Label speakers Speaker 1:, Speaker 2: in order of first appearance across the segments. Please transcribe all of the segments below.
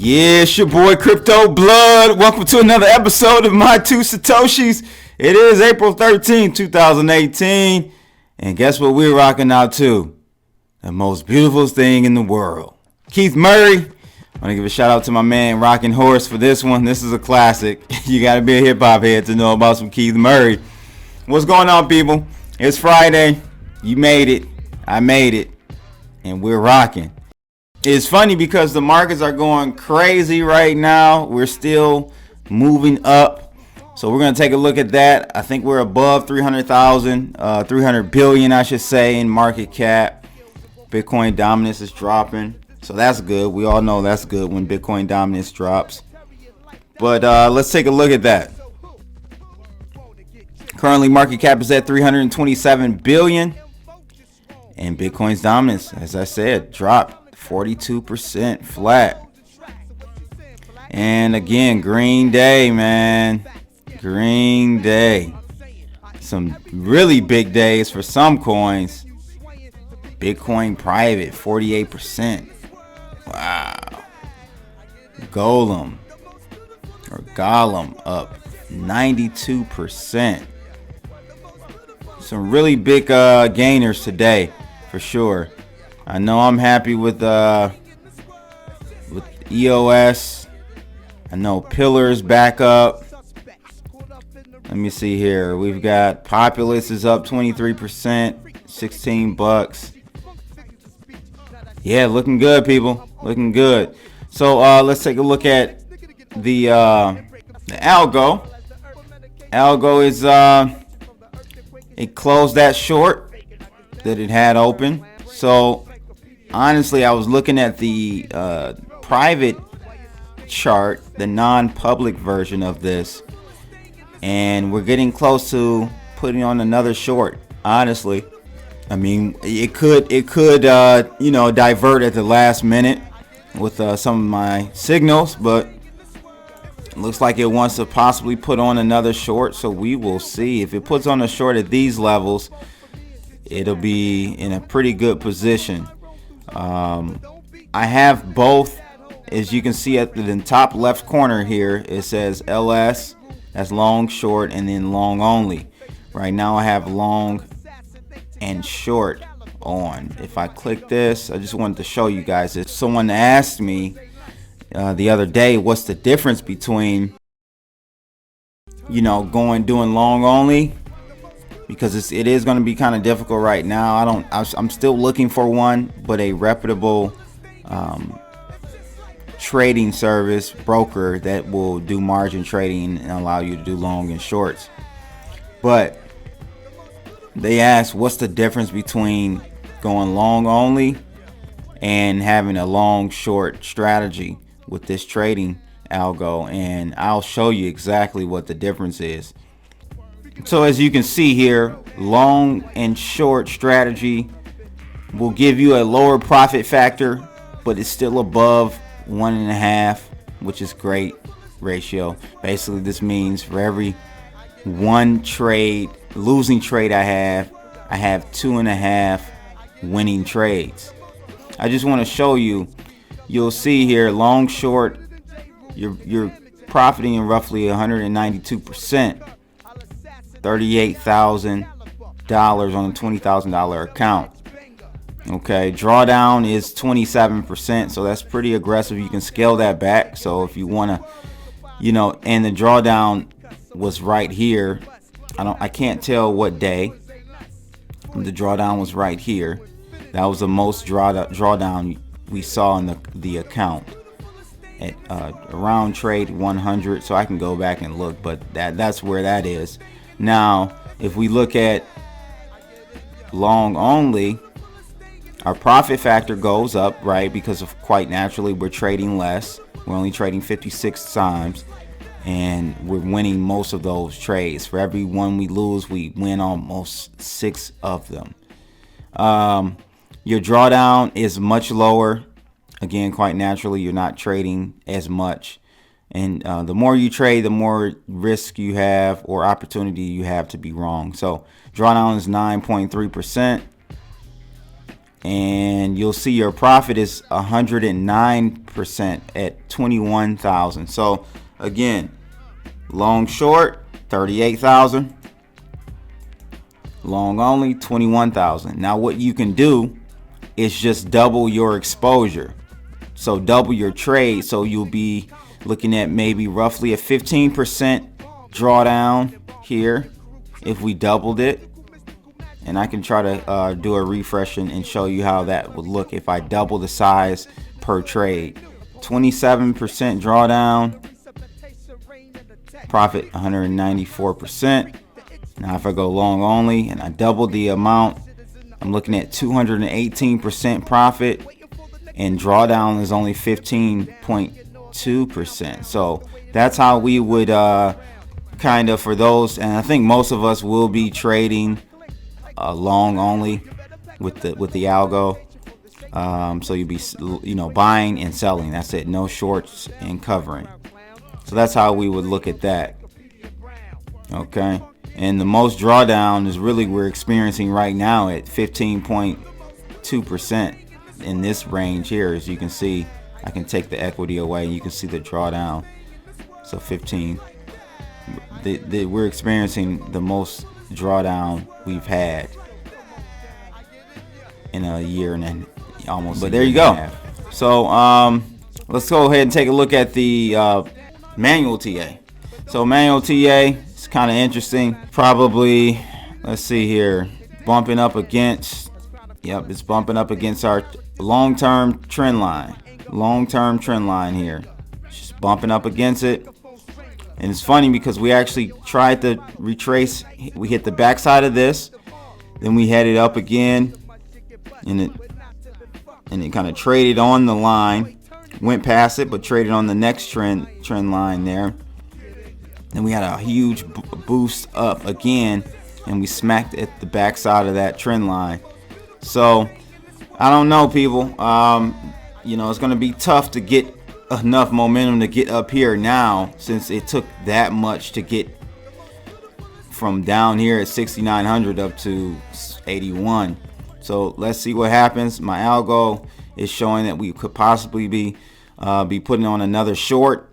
Speaker 1: Yeah, it's your boy Crypto Blood. Welcome to another episode of My Two Satoshis. It is April 13, 2018. And guess what we're rocking out to? The most beautiful thing in the world. Keith Murray. I want to give a shout out to my man Rockin' Horse for this one. This is a classic. You got to be a hip hop head to know about some Keith Murray. What's going on, people? It's Friday. You made it. I made it. And we're rocking. It's funny because the markets are going crazy right now. We're still moving up. So we're going to take a look at that. I think we're above 300,000, 300 billion, I should say, in market cap. Bitcoin dominance is dropping. So that's good. We all know that's good when Bitcoin dominance drops. But let's take a look at that. Currently, market cap is at 327 billion. And Bitcoin's dominance, as I said, dropped 42% flat. And again, green day, man. Green day. Some really big days for some coins. Bitcoin private, 48%. Wow. Golem up 92%. Some really big gainers today, for sure. I know I'm happy with EOS. I know Pillars back up. Let me see here. We've got Populous is up 23%, 16 bucks. Yeah, looking good, people. Looking good. So let's take a look at the algo. Algo is it closed that short that it had open. So honestly, I was looking at the private chart, the non-public version of this, and we're getting close to putting on another short. Honestly, I mean, it could divert at the last minute with some of my signals, but it looks like it wants to possibly put on another short. So we will see. If it puts on a short at these levels, it'll be in a pretty good position. I have both. As you can see at the top left corner here, it says LS, that's long, short, and then long only. Right now I have long and short on. If I click this, I just wanted to show you guys this. Someone asked me the other day, what's the difference between doing long only, because it is going to be kind of difficult right now. I'm still looking for one, but a reputable trading service broker that will do margin trading and allow you to do long and shorts. But they asked, what's the difference between going long only and having a long short strategy with this trading algo? And I'll show you exactly what the difference is. So as you can see here, long and short strategy will give you a lower profit factor, but it's still above 1.5, which is great ratio. Basically, this means for every one losing trade I have 2.5 winning trades. I just want to show you. You'll see here, long short, you're profiting in roughly 192%, $38,000 on a $20,000 account. Okay, drawdown is 27%, so that's pretty aggressive. You can scale that back. So if you want to, and the drawdown was right here. I can't tell what day. The drawdown was right here. That was the most drawdown we saw in the account at around trade 100. So I can go back and look, but that's where that is. Now, if we look at long only, our profit factor goes up, right? Because of quite naturally, we're trading less. We're only trading 56 times, and we're winning most of those trades. For every one we lose, we win almost 6 of them. Your drawdown is much lower. Again, quite naturally, you're not trading as much. And the more you trade, the more risk you have or opportunity you have to be wrong. So drawdown is 9.3%. and you'll see your profit is 109% at 21,000. So again, long short 38,000, long only 21,000. Now what you can do is just double your exposure. So double your trade, so you'll be looking at maybe roughly a 15% drawdown here if we doubled it. And I can try to do a refresh and show you how that would look if I double the size per trade. 27% drawdown, profit 194%. Now if I go long only and I double the amount, I'm looking at 218% profit, and drawdown is only 15.2%. So that's how we would kind of, for those, and I think most of us will be trading long only with the algo. So you'll be, buying and selling. That's it. No shorts and covering. So that's how we would look at that. Okay. And the most drawdown is really we're experiencing right now at 15.2% in this range here. As you can see, I can take the equity away and you can see the drawdown. So 15. We're experiencing the most drawdown we've had in a year and almost. But there you go. So let's go ahead and take a look at the manual TA. So manual TA is kind of interesting. Probably, let's see here, bumping up against, yep, it's bumping up against our long-term trend line. Long-term trend line here. It's just bumping up against it. And it's funny because we actually tried to retrace. We hit the backside of this, then we headed up again, and it kind of traded on the line, went past it, but traded on the next trend line there. Then we had a huge boost up again, and we smacked at the backside of that trend line. So I don't know, people. It's going to be tough to get enough momentum to get up here now, since it took that much to get from down here at 6,900 up to 81. So let's see what happens. My algo is showing that we could possibly be putting on another short.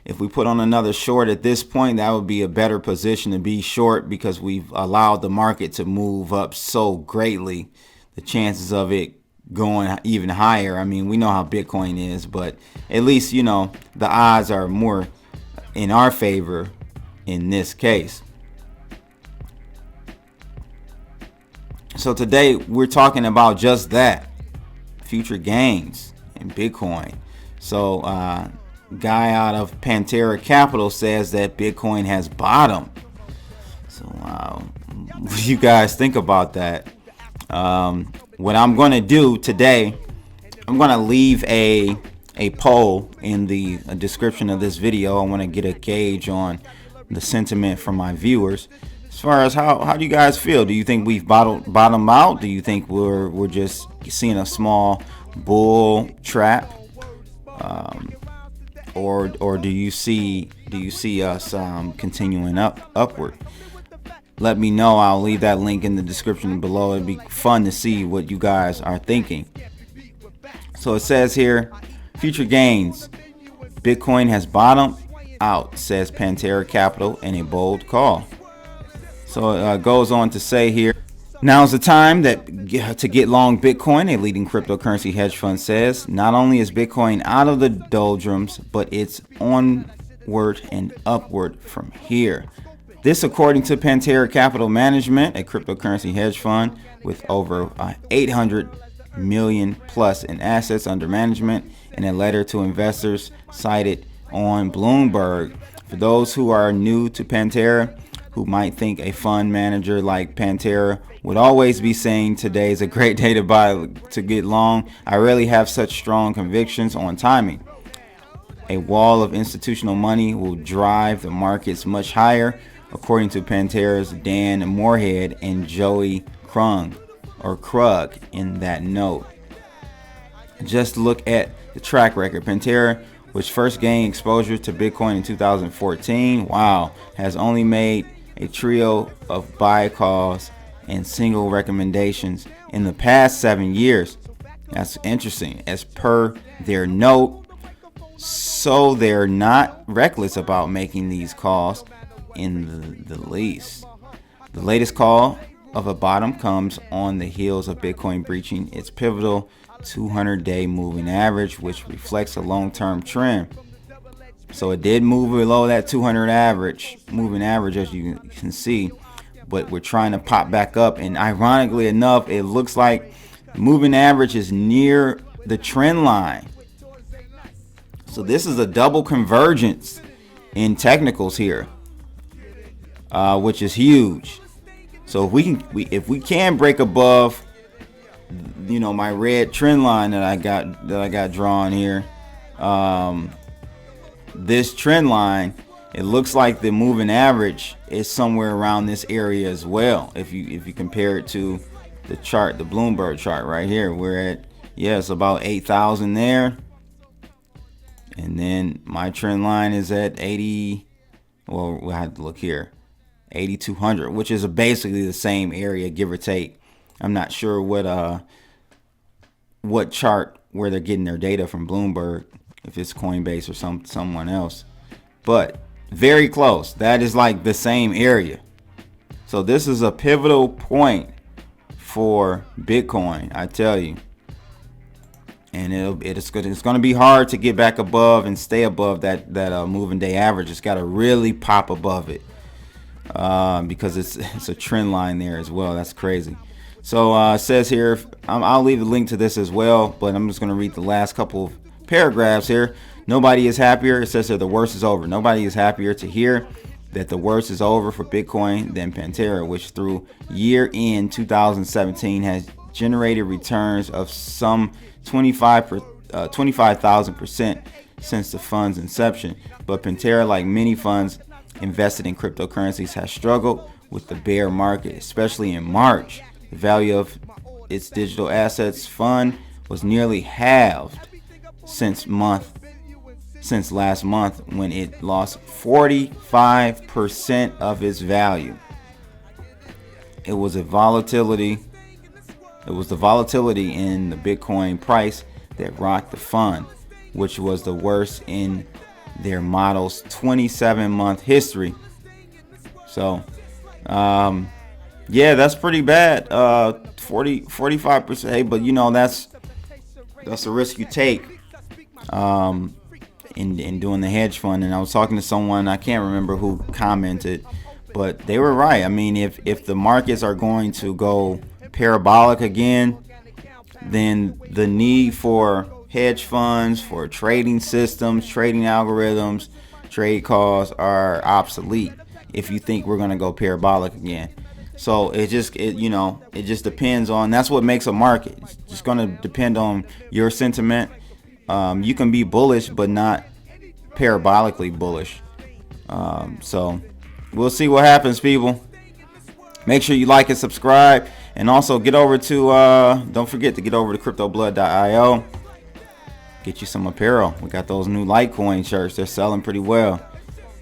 Speaker 1: If we put on another short at this point, that would be a better position to be short, because we've allowed the market to move up so greatly. The chances of it going even higher, I mean, we know how Bitcoin is, but at least, the odds are more in our favor in this case. So today we're talking about just that, future gains in Bitcoin. So guy out of Pantera Capital says that Bitcoin has bottomed. So what do you guys think about that? What I'm going to do today, I'm going to leave a poll in the description of this video. I want to get a gauge on the sentiment from my viewers. As far as how do you guys feel? Do you think we've bottomed out? Do you think we're just seeing a small bull trap, or do you see us continuing upward? Let me know. I'll leave that link in the description below. It'd be fun to see what you guys are thinking. So it says here, future gains. Bitcoin has bottomed out, says Pantera Capital in a bold call. So it goes on to say here, now's the time to get long Bitcoin, a leading cryptocurrency hedge fund says. Not only is Bitcoin out of the doldrums, but it's onward and upward from here. This according to Pantera Capital Management, a cryptocurrency hedge fund with over 800 million plus in assets under management, in a letter to investors cited on Bloomberg. For those who are new to Pantera, who might think a fund manager like Pantera would always be saying today's a great day to get long, I really have such strong convictions on timing. A wall of institutional money will drive the markets much higher, according to Pantera's Dan Moorhead and Joey Krug in that note. Just look at the track record. Pantera, which first gained exposure to Bitcoin in 2014, has only made a trio of buy calls and single recommendations in the past 7 years. That's interesting. As per their note, so they're not reckless about making these calls in the least. The latest call of a bottom comes on the heels of Bitcoin breaching its pivotal 200-day moving average, which reflects a long-term trend. So it did move below that 200 moving average, as you can see, but we're trying to pop back up, and ironically enough, it looks like the moving average is near the trend line. So this is a double convergence in technicals here, which is huge. So if we can break above, my red trend line that I got drawn here, this trend line, it looks like the moving average is somewhere around this area as well. If you compare it to the chart, the Bloomberg chart right here, we're at, it's about 8,000 there, and then my trend line is at 80. Well, we'll have to look here, 8,200, which is basically the same area, give or take. I'm not sure what chart where they're getting their data from Bloomberg, if it's Coinbase or someone else, but very close. That is like the same area. So this is a pivotal point for Bitcoin, I tell you. And it's going to be hard to get back above and stay above that moving day average. It's got to really pop above it, because it's a trend line there as well. That's crazy. So it says here, I'll leave a link to this as well, but I'm just going to read the last couple of paragraphs here. Nobody is happier. It says that the worst is over. Nobody is happier to hear that the worst is over for Bitcoin than Pantera, which through year-end 2017 has generated returns of some 25,000% since the fund's inception. But Pantera, like many funds invested in cryptocurrencies, has struggled with the bear market, especially in March. The value of its digital assets fund was nearly halved since last month, when it lost 45% of its value. It was the volatility in the Bitcoin price that rocked the fund, which was the worst in their model's 27-month history. So, that's pretty bad. 45%. Hey, but that's a risk you take in doing the hedge fund. And I was talking to someone, I can't remember who commented, but they were right. I mean, if the markets are going to go parabolic again, then the need for hedge funds, for trading systems, trading algorithms, trade calls are obsolete if you think we're going to go parabolic again. So it just depends on, that's what makes a market. It's just going to depend on your sentiment. You can be bullish, but not parabolically bullish. So we'll see what happens, people. Make sure you like and subscribe, and also get over to don't forget to get over to cryptoblood.io. Get you some apparel. We got those new Litecoin shirts. They're selling pretty well.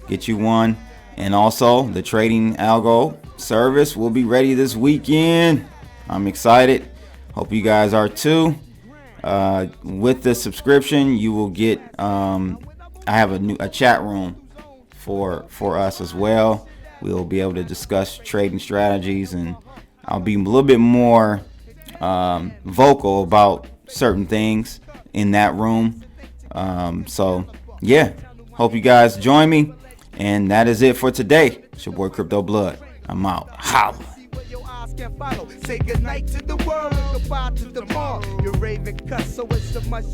Speaker 1: Get you one. And also the trading algo service will be ready this weekend. I'm excited. Hope you guys are too. With the subscription, you will get I have a chat room for us as well. We'll be able to discuss trading strategies, and I'll be a little bit more vocal about certain things in that room. So hope you guys join me, and that is it for today. It's your boy Crypto Blood. I'm out. Holla. Say goodnight to the world and goodbye to the mall. You're raving cuss, so it's so much